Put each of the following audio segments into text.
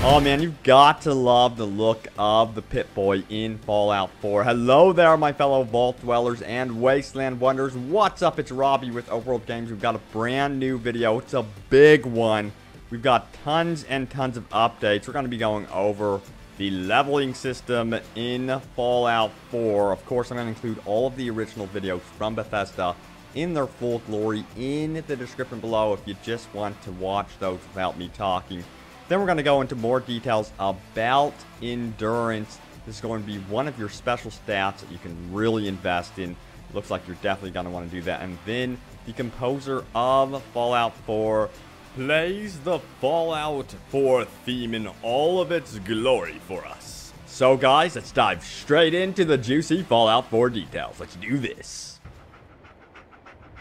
Oh man, you've got to love the look of the Pip-Boy in Fallout 4. Hello there, my fellow Vault Dwellers and Wasteland Wonders. What's up? It's Robbie with Overworld Games. We've got a brand new video. It's a big one. We've got tons and tons of updates. We're going to be going over the leveling system in Fallout 4. Of course, I'm going to include all of the original videos from Bethesda in their full glory in the description below if you just want to watch those without me talking. Then we're going to go into more details about endurance. This is going to be one of your special stats that you can really invest in. Looks like you're definitely going to want to do that. And then the composer of Fallout 4 plays the Fallout 4 theme in all of its glory for us. So guys, let's dive straight into the juicy Fallout 4 details. Let's do this.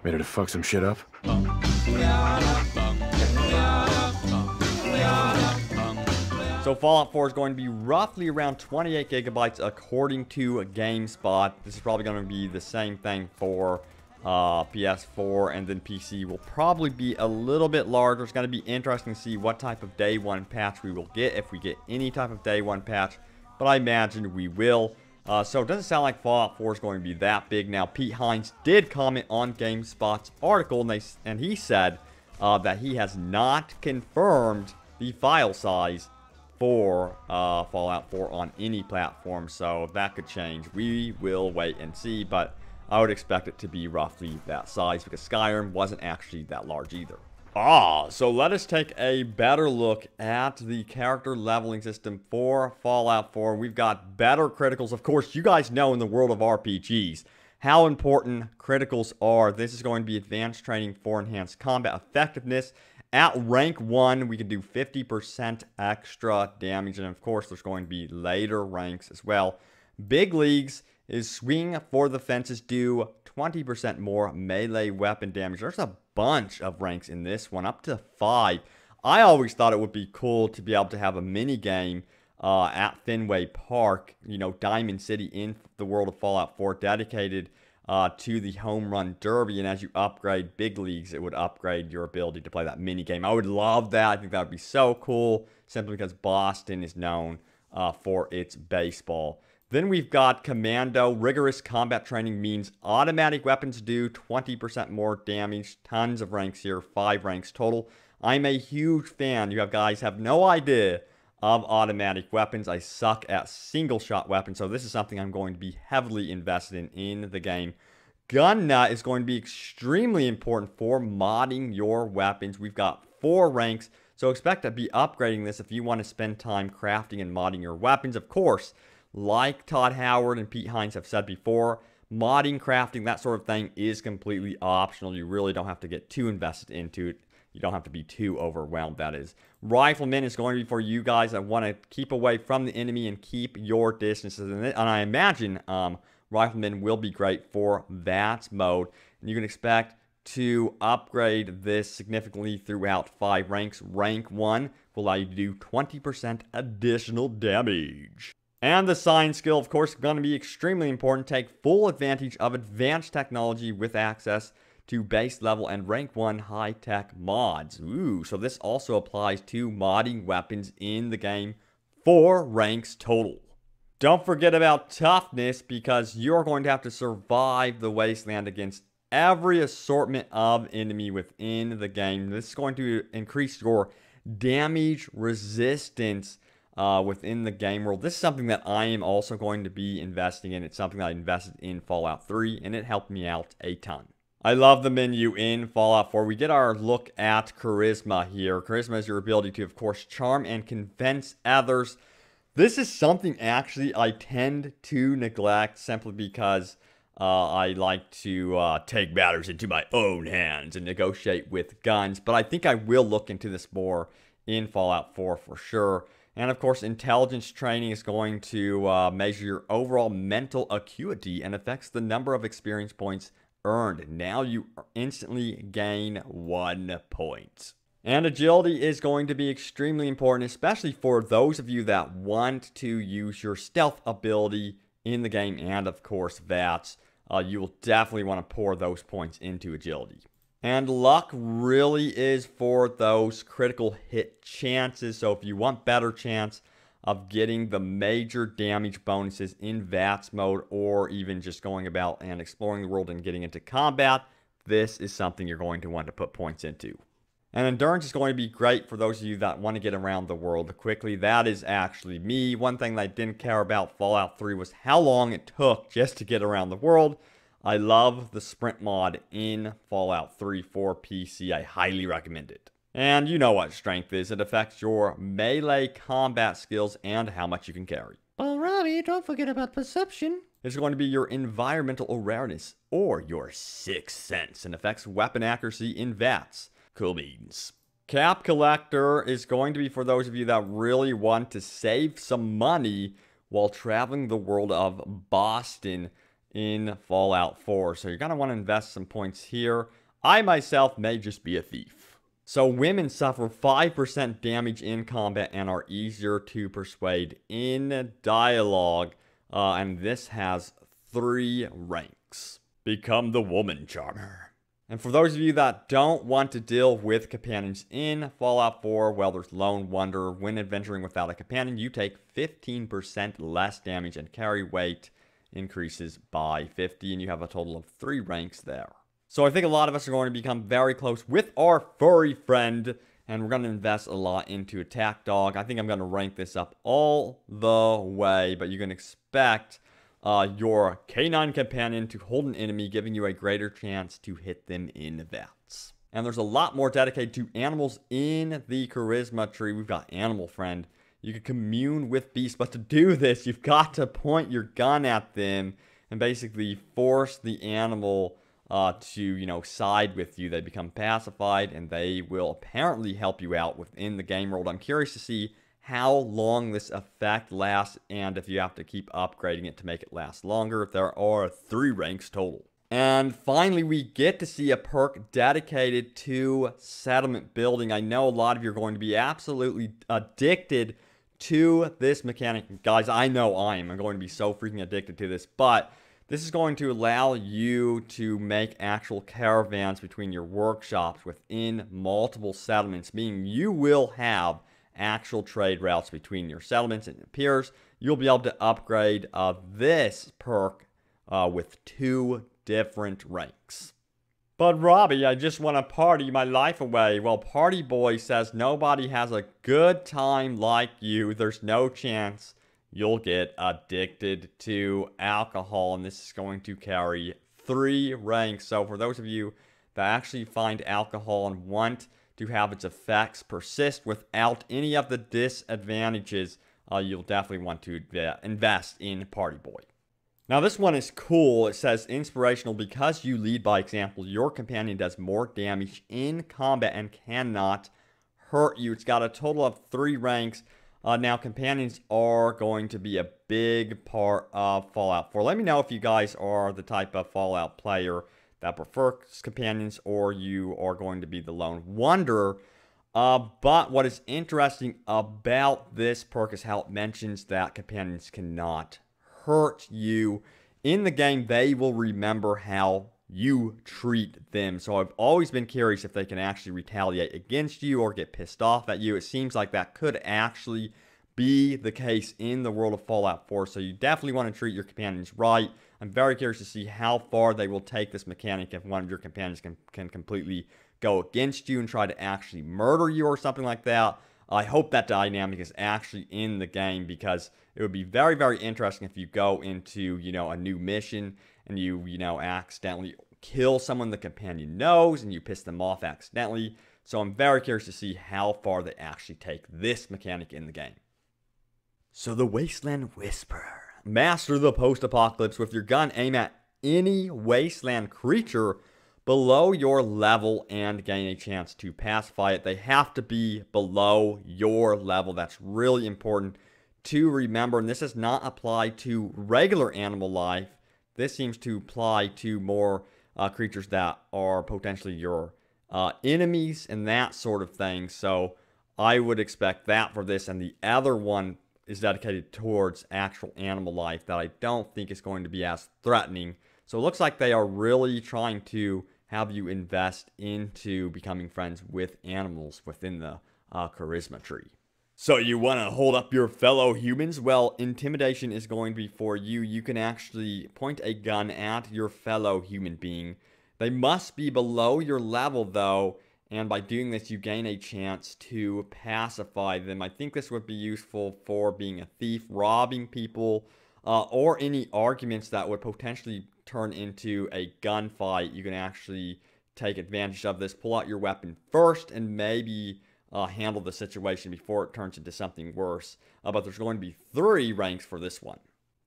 Ready to fuck some shit up? So Fallout 4 is going to be roughly around 28 gigabytes according to Gamespot. This is probably going to be the same thing for PS4, and then PC will probably be a little bit larger. It's going to be interesting to see what type of day one patch we will get, if we get any type of day one patch, but I imagine we will. So it doesn't sound like Fallout 4 is going to be that big. Now, Pete Hines did comment on GameSpot's article, and he said that he has not confirmed the file size for Fallout 4 on any platform, so that could change. We will wait and see, but I would expect it to be roughly that size because Skyrim wasn't actually that large either. So let us take a better look at the character leveling system for Fallout 4. We've got better criticals. Of course, you guys know in the world of RPGs how important criticals are. This is going to be advanced training for enhanced combat effectiveness. At rank 1, we can do 50% extra damage, and of course, there's going to be later ranks as well. Big leagues is swing for the fences, do 20% more melee weapon damage. There's a bunch of ranks in this one, up to 5. I always thought it would be cool to be able to have a mini game at Fenway Park, you know, Diamond City in the world of Fallout 4, dedicated to the home run derby, and as you upgrade big leagues, it would upgrade your ability to play that mini game. I would love that. I think that would be so cool, simply because Boston is known for its baseball. Then we've got Commando. Rigorous combat training means automatic weapons do 20% more damage. Tons of ranks here, 5 ranks total. I'm a huge fan. You guys have no idea of automatic weapons. I suck at single shot weapons, so this is something I'm going to be heavily invested in the game. Gun nut is going to be extremely important for modding your weapons. We've got 4 ranks, so expect to be upgrading this if you want to spend time crafting and modding your weapons. Of course, like Todd Howard and Pete Hines have said before, modding, crafting, that sort of thing is completely optional. You really don't have to get too invested into it. You don't have to be too overwhelmed, that is. Rifleman is going to be for you guys that want to keep away from the enemy and keep your distances. And I imagine Rifleman will be great for that mode. And you can expect to upgrade this significantly throughout 5 ranks. Rank 1 will allow you to do 20% additional damage. And the science skill, of course, is going to be extremely important. Take full advantage of advanced technology with access to base level and rank 1 high-tech mods. Ooh, so this also applies to modding weapons in the game. 4 ranks total. Don't forget about toughness, because you're going to have to survive the Wasteland against every assortment of enemy within the game. This is going to increase your damage resistance within the game world. This is something that I am also going to be investing in. It's something that I invested in Fallout 3, and it helped me out a ton. I love the menu in Fallout 4. We get our look at Charisma here. Charisma is your ability to, of course, charm and convince others. This is something actually I tend to neglect simply because I like to take matters into my own hands and negotiate with guns. But I think I will look into this more in Fallout 4 for sure. And of course, intelligence training is going to measure your overall mental acuity and affects the number of experience points earned. Now you instantly gain 1 point. And agility is going to be extremely important, especially for those of you that want to use your stealth ability in the game. And of course, VATS, you will definitely want to pour those points into agility. And luck really is for those critical hit chances. So if you want better chance of getting the major damage bonuses in VATS mode, or even just going about and exploring the world and getting into combat, this is something you're going to want to put points into. And endurance is going to be great for those of you that want to get around the world quickly. That is actually me. One thing that I didn't care about Fallout 3 was how long it took just to get around the world. I love the sprint mod in Fallout 3 for PC. I highly recommend it. And you know what strength is. It affects your melee combat skills and how much you can carry. Well, Robbie, don't forget about perception. It's going to be your environmental awareness or your sixth sense, and affects weapon accuracy in VATS. Cool beans. Cap Collector is going to be for those of you that really want to save some money while traveling the world of Boston in Fallout 4. So you're going to want to invest some points here. I myself may just be a thief. So women suffer 5% damage in combat and are easier to persuade in dialogue. And this has 3 ranks. Become the woman charmer. And for those of you that don't want to deal with companions in Fallout 4, well, there's Lone Wonder. When adventuring without a companion, you take 15% less damage and carry weight increases by 50, and you have a total of 3 ranks there. So I think a lot of us are going to become very close with our furry friend, and we're going to invest a lot into Attack Dog. I think I'm going to rank this up all the way, but you can expect your canine companion to hold an enemy, giving you a greater chance to hit them in VATS. And there's a lot more dedicated to animals in the charisma tree. We've got Animal Friend. You can commune with beasts, but to do this, you've got to point your gun at them and basically force the animal to, side with you. They become pacified, and they will apparently help you out within the game world. I'm curious to see how long this effect lasts, and if you have to keep upgrading it to make it last longer. There are 3 ranks total. And finally, we get to see a perk dedicated to settlement building. I know a lot of you are going to be absolutely addicted to this mechanic. Guys, I know I am. I'm going to be so freaking addicted to this, but this is going to allow you to make actual caravans between your workshops within multiple settlements, meaning you will have actual trade routes between your settlements, and it appears you'll be able to upgrade this perk with 2 different ranks. But Robbie, I just want to party my life away. Well, Party Boy says nobody has a good time like you. There's no chance you'll get addicted to alcohol, and this is going to carry 3 ranks. So for those of you that actually find alcohol and want to have its effects persist without any of the disadvantages, you'll definitely want to invest in Party Boy. Now this one is cool. It says inspirational. Because you lead by example, your companion does more damage in combat and cannot hurt you. It's got a total of 3 ranks. Now companions are going to be a big part of Fallout 4. Let me know if you guys are the type of Fallout player that prefers companions, or you are going to be the lone wanderer. But what is interesting about this perk is how it mentions that companions cannot hurt you. In the game, they will remember how you treat them. So I've always been curious if they can actually retaliate against you or get pissed off at you. It seems like that could actually be the case in the world of Fallout 4. So you definitely want to treat your companions right. I'm very curious to see how far they will take this mechanic if one of your companions can completely go against you and try to actually murder you or something like that. I hope that dynamic is actually in the game, because it would be very, very interesting if you go into, a new mission and you, accidentally kill someone the companion knows and you piss them off accidentally. So I'm very curious to see how far they actually take this mechanic in the game. So the Wasteland Whisperer. Master the post-apocalypse with your gun. Aim at any wasteland creature below your level and gain a chance to pacify it. They have to be below your level. That's really important to remember. And this does not apply to regular animal life. This seems to apply to more creatures that are potentially your enemies and that sort of thing. So I would expect that for this. And the other one is dedicated towards actual animal life that I don't think is going to be as threatening. So it looks like they are really trying to have you invest into becoming friends with animals within the charisma tree. So you want to hold up your fellow humans? Well, intimidation is going to be for you. You can actually point a gun at your fellow human being. They must be below your level, though, and by doing this, you gain a chance to pacify them. I think this would be useful for being a thief, robbing people, or any arguments that would potentially turn into a gunfight. You can actually take advantage of this, pull out your weapon first, and maybe handle the situation before it turns into something worse. But there's going to be 3 ranks for this one.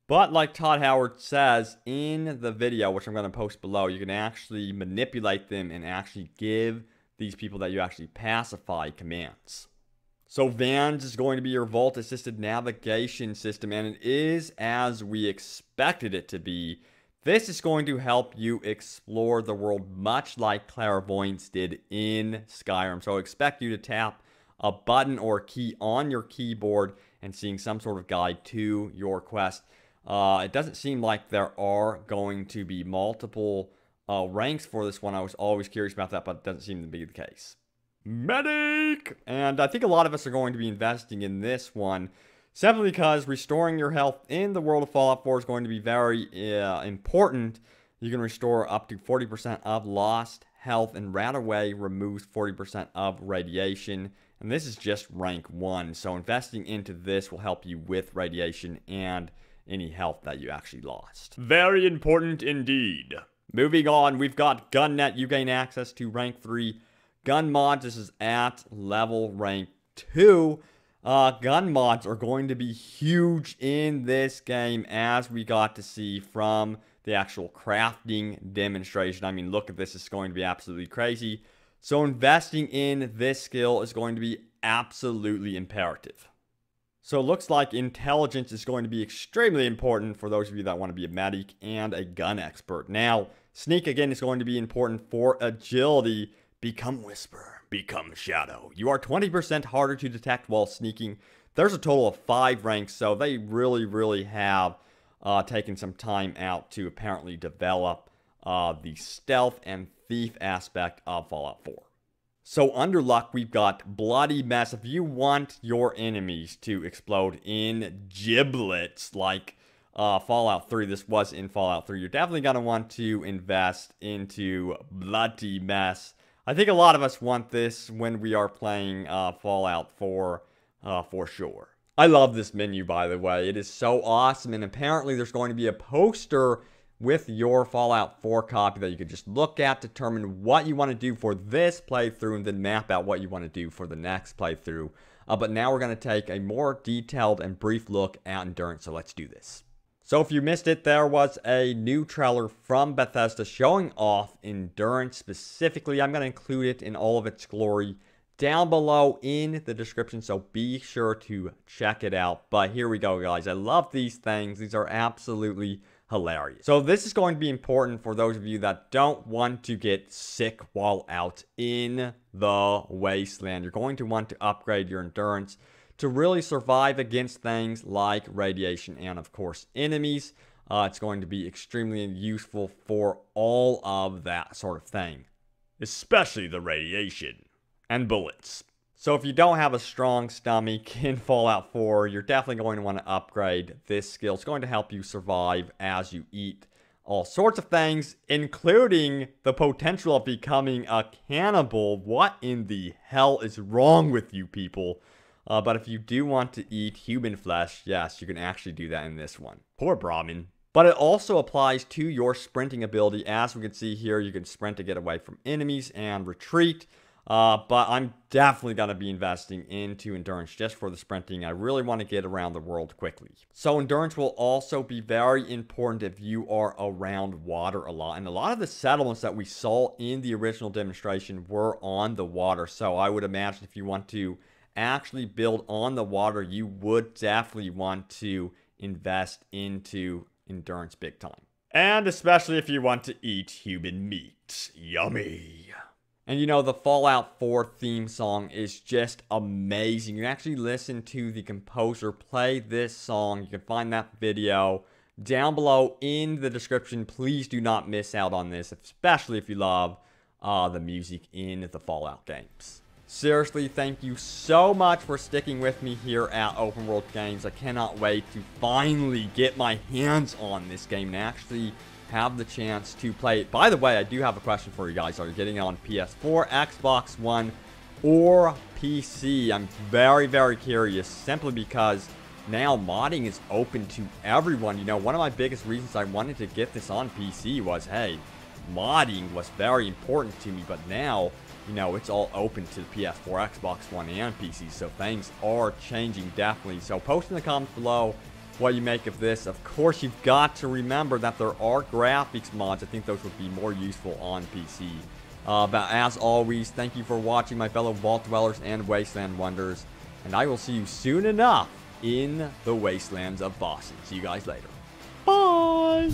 But like Todd Howard says in the video, which I'm going to post below, you can actually manipulate them and actually give these people that you actually pacify commands. So Vans is going to be your vault-assisted navigation system, and it is as we expected it to be. This is going to help you explore the world much like Clairvoyance did in Skyrim. So expect you to tap a button or key on your keyboard and seeing some sort of guide to your quest. It doesn't seem like there are going to be multiple ranks for this one. I was always curious about that, but it doesn't seem to be the case. Medic! And I think a lot of us are going to be investing in this one simply because restoring your health in the world of Fallout 4 is going to be very important. You can restore up to 40% of lost health and right away removes 40% of radiation. And this is just rank 1. So investing into this will help you with radiation and any health that you actually lost. Very important indeed. Moving on, we've got Gunnet. You gain access to rank 3 gun mods. This is at level rank 2. Gun mods are going to be huge in this game, as we got to see from the actual crafting demonstration. I mean, look at this. It's going to be absolutely crazy. So investing in this skill is going to be absolutely imperative. So it looks like intelligence is going to be extremely important for those of you that want to be a medic and a gun expert. Now, sneak again is going to be important for agility. Become Whisper, become Shadow. You are 20% harder to detect while sneaking. There's a total of 5 ranks, so they really have taken some time out to apparently develop the stealth and thief aspect of Fallout 4. So under luck, we've got Bloody Mess. If you want your enemies to explode in giblets like Fallout 3, this was in Fallout 3, you're definitely going to want to invest into Bloody Mess. I think a lot of us want this when we are playing Fallout 4 for sure. I love this menu, by the way. It is so awesome, and apparently there's going to be a poster with your Fallout 4 copy that you could just look at, determine what you want to do for this playthrough, and then map out what you want to do for the next playthrough. But now we're going to take a more detailed and brief look at Endurance, so let's do this. So if you missed it, there was a new trailer from Bethesda showing off Endurance specifically. I'm going to include it in all of its glory down below in the description, so be sure to check it out. But here we go, guys. I love these things. These are absolutely hilarious. So this is going to be important for those of you that don't want to get sick while out in the Wasteland. You're going to want to upgrade your endurance to really survive against things like radiation and, of course, enemies. It's going to be extremely useful for all of that sort of thing, especially the radiation and bullets. So if you don't have a strong stomach in Fallout 4, you're definitely going to want to upgrade this skill. It's going to help you survive as you eat all sorts of things, including the potential of becoming a cannibal. What in the hell is wrong with you people? But if you do want to eat human flesh, yes, you can actually do that in this one. Poor Brahmin. But it also applies to your sprinting ability. As we can see here, you can sprint to get away from enemies and retreat. But I'm definitely going to be investing into Endurance just for the sprinting. I really want to get around the world quickly. So Endurance will also be very important if you are around water a lot. And a lot of the settlements that we saw in the original demonstration were on the water. So I would imagine if you want to actually build on the water, you would definitely want to invest into Endurance big time. And especially if you want to eat human meat. Yummy. And you know, the Fallout 4 theme song is just amazing. You can actually listen to the composer play this song. You can find that video down below in the description. Please do not miss out on this, especially if you love the music in the Fallout games. Seriously, thank you so much for sticking with me here at Open World Games. I cannot wait to finally get my hands on this game and actually have the chance to play it. By the way, I do have a question for you guys. Are you getting it on PS4, Xbox One, or PC? I'm very, very curious, simply because now modding is open to everyone. You know, one of my biggest reasons I wanted to get this on PC was, hey, modding was very important to me, but now, you know, it's all open to the PS4, Xbox One, and PC, so things are changing definitely. So post in the comments below what you make of this. Of course, you've got to remember that there are graphics mods. I think those would be more useful on PC. But as always, thank you for watching, my fellow Vault Dwellers and Wasteland Wonders, and I will see you soon enough in the Wastelands of Boston. See you guys later. Bye!